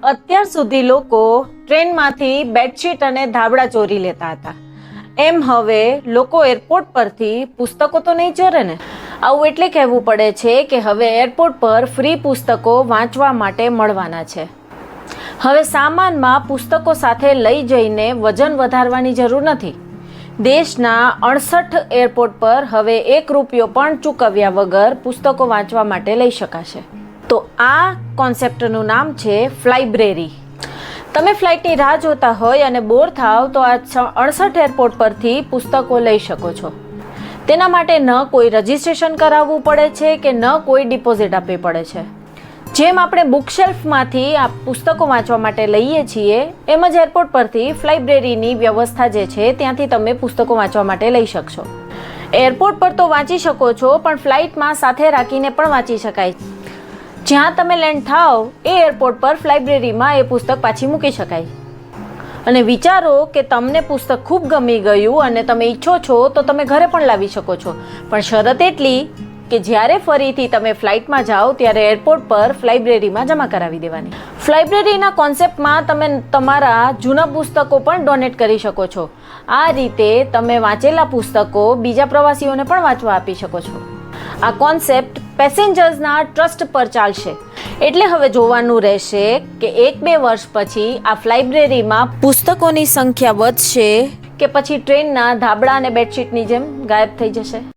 અત્યાર સુધી લોકો ટ્રેનમાંથી બેડશીટ અને ધાબળા ચોરી લેતા હતા, એમ હવે લોકો એરપોર્ટ પરથી પુસ્તકો તો નહીં ચોરે ને. આવું એટલે કહેવું પડે છે કે હવે એરપોર્ટ પર ફ્રી પુસ્તકો વાંચવા માટે મળવાના છે. હવે સામાનમાં પુસ્તકો સાથે લઈ જઈને વજન વધારવાની જરૂર નથી. દેશના 68 એરપોર્ટ પર હવે ₹1 પણ ચૂકવ્યા વગર પુસ્તકો વાંચવા માટે લઈ શકાશે. તો આ કોન્સેપ્ટનું નામ છે ફ્લાઇબ્રેરી. તમે ફ્લાઇટની રાહ જોતા હોય અને બોર થાવ તો આ 68 એરપોર્ટ પરથી પુસ્તકો લઈ શકો છો. તેના માટે ન કોઈ રજિસ્ટ્રેશન કરાવવું પડે છે કે ન કોઈ ડિપોઝિટ આપવી પડે છે. જેમ આપણે બુકશેલ્ફમાંથી આ પુસ્તકો વાંચવા માટે લઈએ છીએ એમ જ એરપોર્ટ પરથી ફ્લાઇબ્રેરીની વ્યવસ્થા જે છે ત્યાંથી તમે પુસ્તકો વાંચવા માટે લઈ શકશો. એરપોર્ટ પર તો વાંચી શકો છો, પણ ફ્લાઇટમાં સાથે રાખીને પણ વાંચી શકાય. જ્યાં તમે લેન્ડ થાવ એ એરપોર્ટ પર ફ્લાઇબ્રેરીમાં એ પુસ્તક પાછી મૂકી શકાય. અને વિચારો કે તમને પુસ્તક ખૂબ ગમી ગયું અને તમે ઈચ્છો છો તો તમે ઘરે પણ લાવી શકો છો, પણ શરત એટલી કે જ્યારે ફરીથી તમે ફ્લાઇટમાં જાઓ ત્યારે એરપોર્ટ પર ફ્લાઇબ્રેરીમાં જમા કરાવી દેવાની. ફ્લાઇબ્રેરીના કોન્સેપ્ટમાં તમે તમારા જૂના પુસ્તકો પણ ડોનેટ કરી શકો છો. આ રીતે તમે વાંચેલા પુસ્તકો બીજા પ્રવાસીઓને પણ વાંચવા આપી શકો છો. આ કોન્સેપ્ટ પેસેન્જર્સના ટ્રસ્ટ પર ચાલશે. એટલે હવે જોવાનું રહેશે કે 1-2 વર્ષ પછી આ ફ્લાઇબ્રેરીમાં પુસ્તકોની સંખ્યા વધશે કે પછી ટ્રેનના ધાબળા અને બેડશીટની જેમ ગાયબ થઈ જશે.